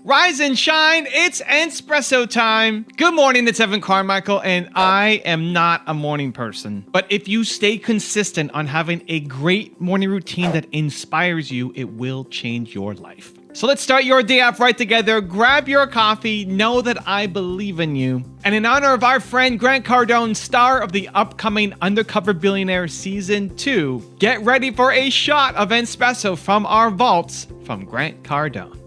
Rise and shine, it's Entspresso time. Good morning, it's Carmichael, and I am not a morning person. But if you stay consistent on having a great morning routine that inspires you, it will change your life. So let's start your day off right together. Grab your coffee, know that I believe in you. And in honor of our friend Grant Cardone, star of the upcoming Undercover Billionaire Season 2, get ready for a shot of Entspresso from our vaults from Grant Cardone.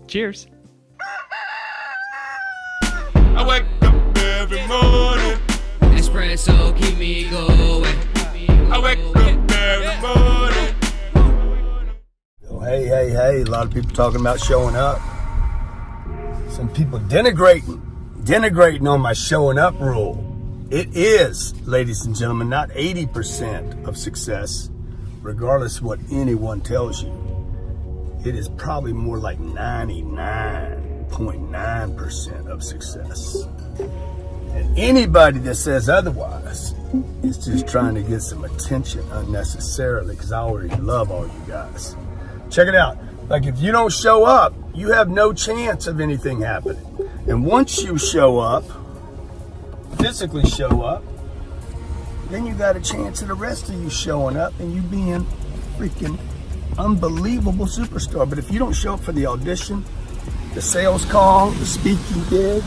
Cheers. I wake up every morning. Espresso, keep me going. I wake up every morning. Hey, a lot of people talking about showing up. Some people denigrating on my showing up rule. It is, ladies and gentlemen, not 80% of success, regardless of what anyone tells you. It is probably more like 99.9% of success. And anybody that says otherwise is just trying to get some attention unnecessarily, because I already love all you guys. Check it out. Like, if you don't show up, you have no chance of anything happening. And once you show up, physically show up, then you got a chance of the rest of you showing up and you being freaking unbelievable superstar. But if you don't show up for the audition, the sales call, the speaking gig,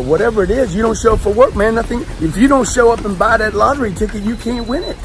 whatever it is, you don't show up for work, man, nothing. If you don't show up and buy that lottery ticket, you can't win it.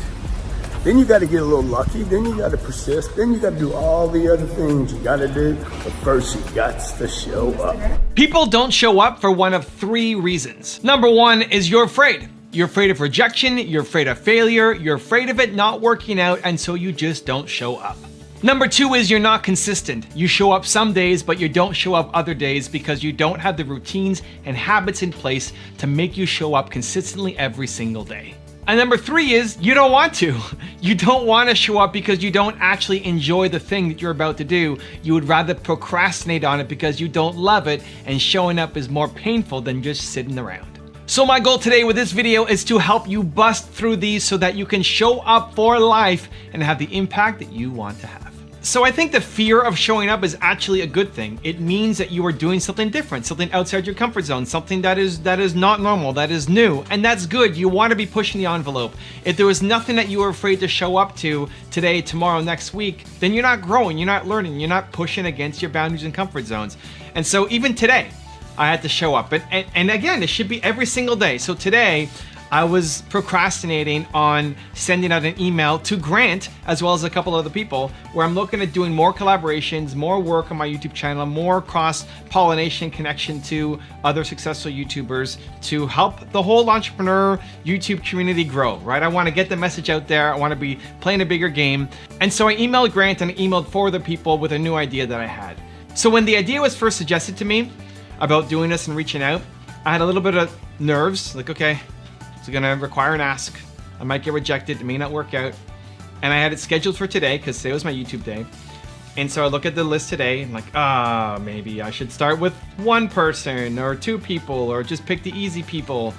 Then you got to get a little lucky. Then you got to persist. Then you got to do all the other things you got to do. But first, you got to show up. People don't show up for one of three reasons. Number one is you're afraid. You're afraid of rejection, you're afraid of failure, you're afraid of it not working out, and so you just don't show up. Number two is you're not consistent. You show up some days, but you don't show up other days because you don't have the routines and habits in place to make you show up consistently every single day. And number three is you don't want to. You don't want to show up because you don't actually enjoy the thing that you're about to do. You would rather procrastinate on it because you don't love it, and showing up is more painful than just sitting around. So my goal today with this video is to help you bust through these so that you can show up for life and have the impact that you want to have. So I think the fear of showing up is actually a good thing. It means that you are doing something different, something outside your comfort zone, something that is not normal, that is new, and that's good. You want to be pushing the envelope. If there was nothing that you were afraid to show up to today, tomorrow, next week, then you're not growing, you're not learning, you're not pushing against your boundaries and comfort zones. And so even today, I had to show up. And again, it should be every single day. So today, I was procrastinating on sending out an email to Grant, as well as a couple other people, where I'm looking at doing more collaborations, more work on my YouTube channel, more cross-pollination connection to other successful YouTubers to help the whole entrepreneur YouTube community grow, right? I want to get the message out there. I want to be playing a bigger game. And so I emailed Grant and I emailed 4 other people with a new idea that I had. So when the idea was first suggested to me about doing this and reaching out, I had a little bit of nerves, like, okay, it's gonna require an ask. I might get rejected, it may not work out. And I had it scheduled for today, because today was my YouTube day. And so I look at the list today, and like, maybe I should start with 1 person, or 2 people, or just pick the easy people.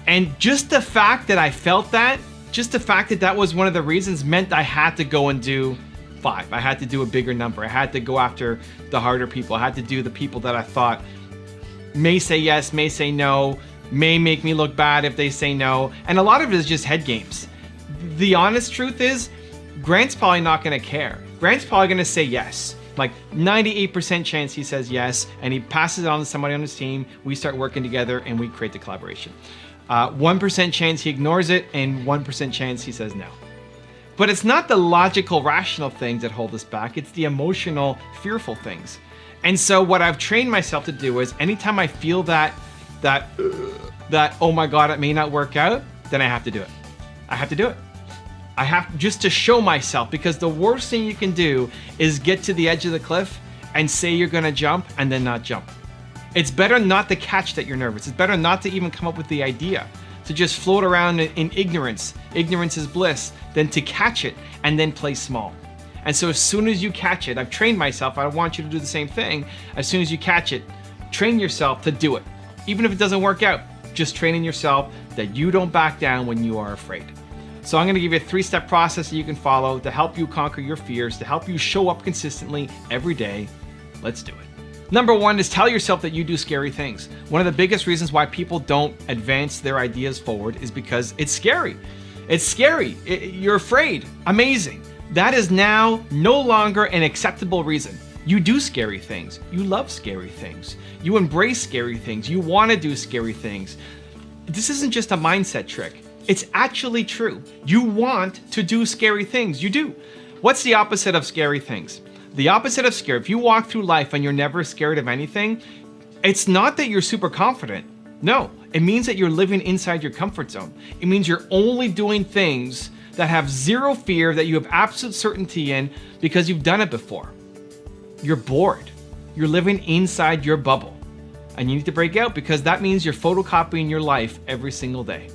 And just the fact that I felt that, just the fact that that was one of the reasons meant I had to go and do 5. I had to do a bigger number. I had to go after the harder people. I had to do the people that I thought may say yes, may say no, may make me look bad if they say no. And a lot of it is just head games. The honest truth is, Grant's probably not gonna care. Grant's probably gonna say yes. Like 98% chance he says yes, and he passes it on to somebody on his team. We start working together and we create the collaboration. 1% chance he ignores it, and 1% chance he says no. But it's not the logical, rational things that hold us back. It's the emotional, fearful things. And so what I've trained myself to do is anytime I feel that oh my God, it may not work out, then I have to do it. I have to do it. I have just to show myself, because the worst thing you can do is get to the edge of the cliff and say you're gonna jump and then not jump. It's better not to catch that you're nervous. It's better not to even come up with the idea, to just float around in ignorance. Ignorance is bliss, than to catch it and then play small. And so as soon as you catch it, I've trained myself, I want you to do the same thing. As soon as you catch it, train yourself to do it. Even if it doesn't work out, just training yourself that you don't back down when you are afraid. So I'm gonna give you a 3-step process that you can follow to help you conquer your fears, to help you show up consistently every day. Let's do it. Number one is tell yourself that you do scary things. One of the biggest reasons why people don't advance their ideas forward is because it's scary. It's scary. You're afraid. Amazing. That is now no longer an acceptable reason. You do scary things. You love scary things. You embrace scary things. You want to do scary things. This isn't just a mindset trick. It's actually true. You want to do scary things. You do. What's the opposite of scary things? The opposite of scary, if you walk through life and you're never scared of anything, it's not that you're super confident. No, it means that you're living inside your comfort zone. It means you're only doing things that have zero fear, that you have absolute certainty in because you've done it before. You're bored. You're living inside your bubble. And you need to break out because that means you're photocopying your life every single day.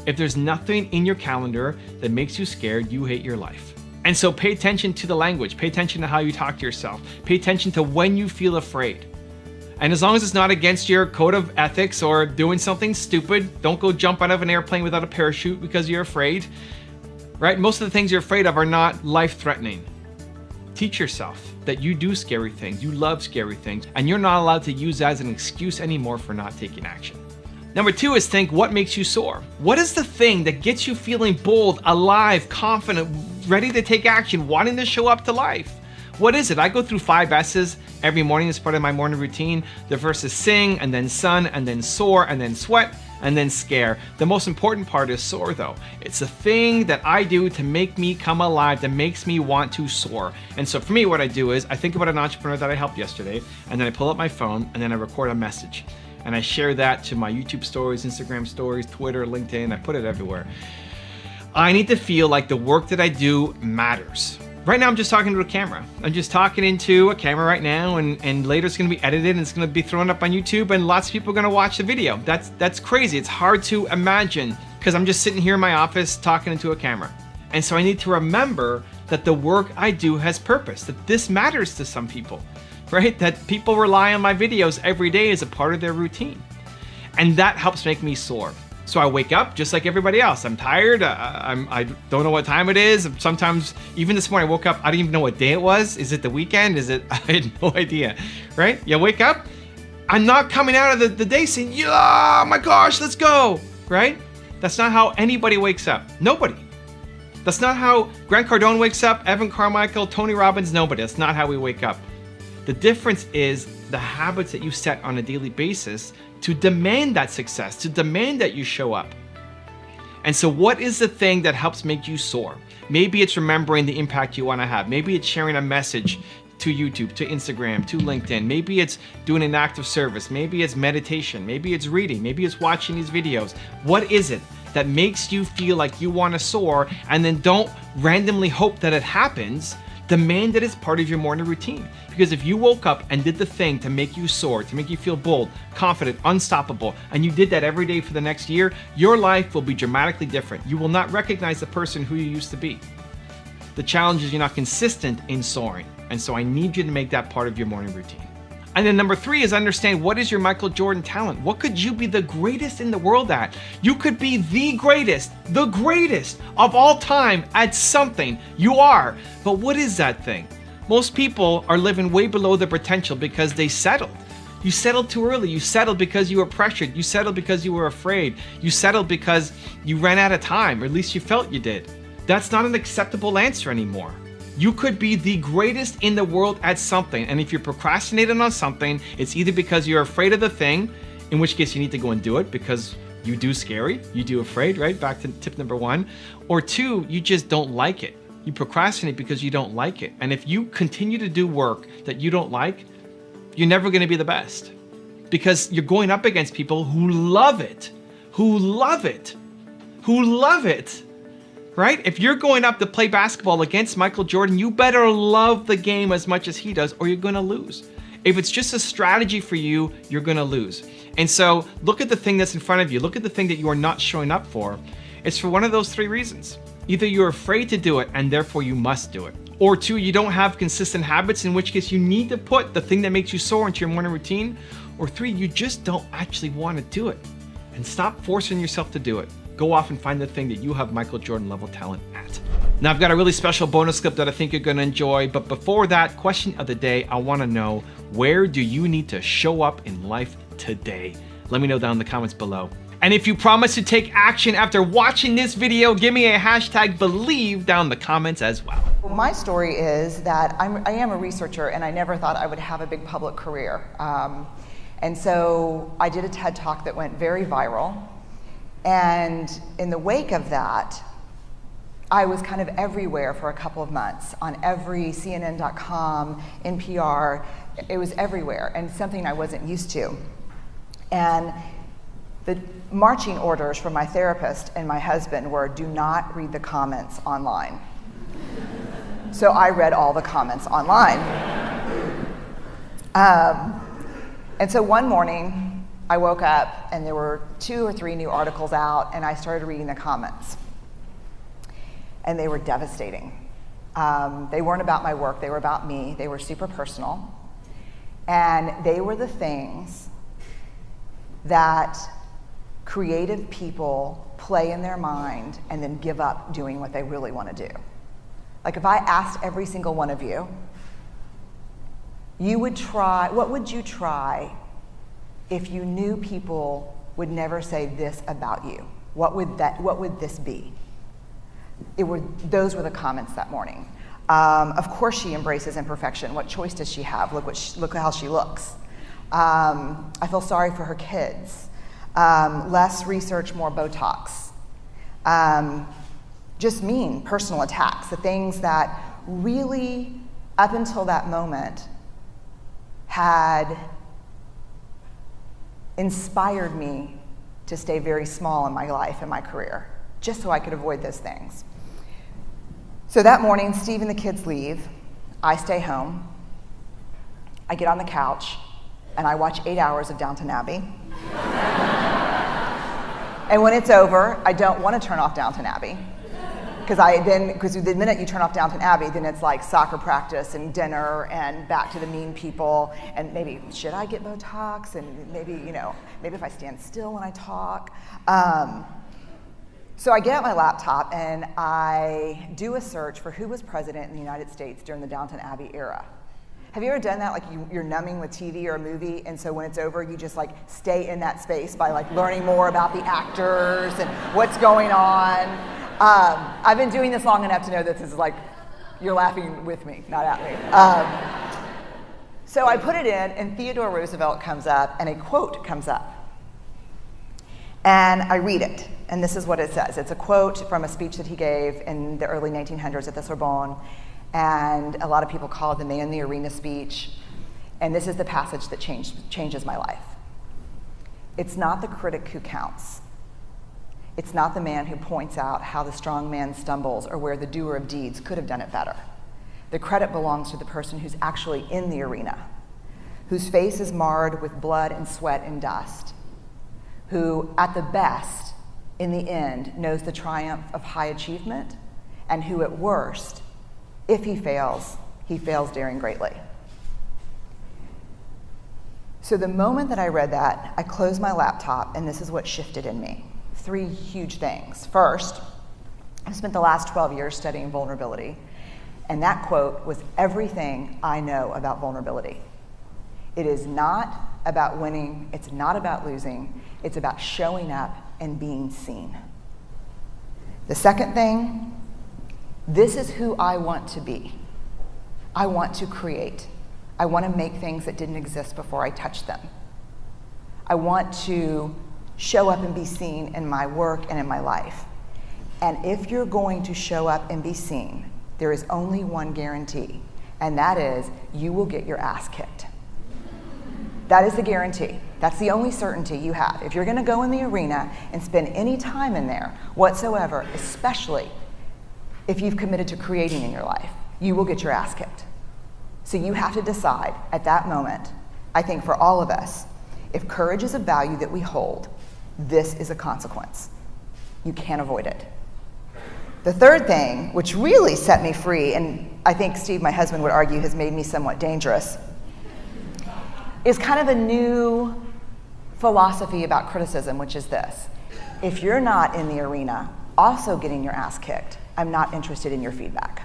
If there's nothing in your calendar that makes you scared, you hate your life. And so pay attention to the language, pay attention to how you talk to yourself, pay attention to when you feel afraid. And as long as it's not against your code of ethics or doing something stupid, don't go jump out of an airplane without a parachute because you're afraid, right? Most of the things you're afraid of are not life-threatening. Teach yourself that you do scary things, you love scary things, and you're not allowed to use that as an excuse anymore for not taking action. Number two is think what makes you soar. What is the thing that gets you feeling bold, alive, confident, ready to take action, wanting to show up to life? What is it? I go through 5 S's every morning as part of my morning routine. The first is sing, and then sun, and then soar, and then sweat, and then scare. The most important part is soar though. It's the thing that I do to make me come alive, that makes me want to soar. And so for me, what I do is I think about an entrepreneur that I helped yesterday, and then I pull up my phone, and then I record a message. And I share that to my YouTube stories, Instagram stories, Twitter, LinkedIn, I put it everywhere. I need to feel like the work that I do matters. Right now I'm just talking to a camera. I'm just talking into a camera right now, and later it's gonna be edited and it's gonna be thrown up on YouTube and lots of people are gonna watch the video. That's crazy. It's hard to imagine because I'm just sitting here in my office talking into a camera. And so I need to remember that the work I do has purpose, that this matters to some people. Right? That people rely on my videos every day as a part of their routine. And that helps make me soar. So I wake up just like everybody else. I'm tired. I don't know what time it is. Sometimes, even this morning I woke up, I didn't even know what day it was. Is it the weekend? I had no idea. Right? You wake up, I'm not coming out of the day saying, yeah, oh my gosh, let's go. Right? That's not how anybody wakes up. Nobody. That's not how Grant Cardone wakes up, Evan Carmichael, Tony Robbins, nobody. That's not how we wake up. The difference is the habits that you set on a daily basis to demand that success, to demand that you show up. And so what is the thing that helps make you soar? Maybe it's remembering the impact you want to have. Maybe it's sharing a message to YouTube, to Instagram, to LinkedIn. Maybe it's doing an act of service. Maybe it's meditation. Maybe it's reading. Maybe it's watching these videos. What is it that makes you feel like you want to soar? And then don't randomly hope that it happens. Demand that it's part of your morning routine. Because if you woke up and did the thing to make you soar, to make you feel bold, confident, unstoppable, and you did that every day for the next year, your life will be dramatically different. You will not recognize the person who you used to be. The challenge is you're not consistent in soaring. And so I need you to make that part of your morning routine. And then number 3 is understand what is your Michael Jordan talent? What could you be the greatest in the world at? You could be the greatest of all time at something. You are. But what is that thing? Most people are living way below their potential because they settled. You settled too early. You settled because you were pressured. You settled because you were afraid. You settled because you ran out of time, or at least you felt you did. That's not an acceptable answer anymore. You could be the greatest in the world at something. And if you're procrastinating on something, it's either because you're afraid of the thing, in which case you need to go and do it because you do scary, you do afraid, right? Back to tip number 1. Or 2, you just don't like it. You procrastinate because you don't like it. And if you continue to do work that you don't like, you're never going to be the best because you're going up against people who love it, right? If you're going up to play basketball against Michael Jordan, you better love the game as much as he does or you're going to lose. If it's just a strategy for you, you're going to lose. And so look at the thing that's in front of you. Look at the thing that you are not showing up for. It's for one of those 3 reasons. Either you're afraid to do it and therefore you must do it. Or 2, you don't have consistent habits, in which case you need to put the thing that makes you soar into your morning routine. Or 3, you just don't actually want to do it. And stop forcing yourself to do it. Go off and find the thing that you have Michael Jordan level talent at. Now I've got a really special bonus clip that I think you're going to enjoy. But before that, question of the day, I want to know, Where do you need to show up in life today? Let me know down in the comments below. And if you promise to take action after watching this video, give me a hashtag believe down in the comments as well. Well, my story is that I am a researcher, and I never thought I would have a big public career. And so I did a TED Talk that went very viral. And in the wake of that, I was kind of everywhere for a couple of months, on every CNN.com, NPR. It was everywhere, and something I wasn't used to. And the marching orders from my therapist and my husband were, do not read the comments online. So I read all the comments online. And so one morning, I woke up and there were 2 or 3 new articles out, and I started reading the comments. And they were devastating. They weren't about my work, they were about me. They were super personal. And they were the things that creative people play in their mind and then give up doing what they really want to do. Like if I asked every single one of you, what would you try if you knew people would never say this about you? What would this be? Those were the comments that morning. Of course she embraces imperfection. What choice does she have? Look how she looks. I feel sorry for her kids. Less research, more Botox. Just mean personal attacks, the things that really, up until that moment, had inspired me to stay very small in my life and my career, just so I could avoid those things. So that morning, Steve and the kids leave. I stay home. I get on the couch, and I watch 8 hours of Downton Abbey. And when it's over, I don't want to turn off Downton Abbey. Because the minute you turn off Downton Abbey, then it's like soccer practice and dinner and back to the mean people, and maybe, should I get Botox? And maybe if I stand still when I talk. So I get out my laptop and I do a search for who was president in the United States during the Downton Abbey era. Have you ever done that? Like you're numbing with TV or a movie, and so when it's over, you just like stay in that space by like learning more about the actors and what's going on. I've been doing this long enough to know that this is like, you're laughing with me, not at me. So I put it in, and Theodore Roosevelt comes up, and a quote comes up. And I read it, and this is what it says. It's a quote from a speech that he gave in the early 1900s at the Sorbonne, and a lot of people call it the Man in the Arena speech. And this is the passage that changes my life. It's not the critic who counts. It's not the man who points out how the strong man stumbles or where the doer of deeds could have done it better. The credit belongs to the person who's actually in the arena, whose face is marred with blood and sweat and dust, who, at the best, in the end, knows the triumph of high achievement, and who, at worst, if he fails daring greatly. So the moment that I read that, I closed my laptop, and this is what shifted in me. 3 huge things. First, I spent the last 12 years studying vulnerability, and that quote was everything I know about vulnerability. It is not about winning, it's not about losing, it's about showing up and being seen. The second thing, this is who I want to be. I want to create. I want to make things that didn't exist before I touched them. I want to show up and be seen in my work and in my life. And if you're going to show up and be seen, there is only one guarantee, and that is you will get your ass kicked. That is the guarantee. That's the only certainty you have. If you're going to go in the arena and spend any time in there whatsoever, especially if you've committed to creating in your life, you will get your ass kicked. So you have to decide at that moment, I think for all of us, if courage is a value that we hold, this is a consequence. You can't avoid it. The third thing, which really set me free, and I think Steve, my husband, would argue has made me somewhat dangerous, is kind of a new philosophy about criticism, which is this. If you're not in the arena also getting your ass kicked, I'm not interested in your feedback.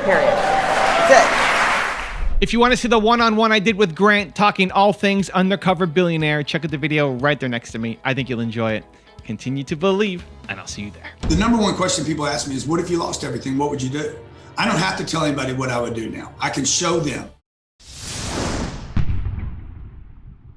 Period. That's it. If you want to see the one-on-one I did with Grant talking all things undercover billionaire, check out the video right there next to me. I think you'll enjoy it. Continue to believe, and I'll see you there. The number one question people ask me is, what if you lost everything? What would you do? I don't have to tell anybody what I would do now. I can show them.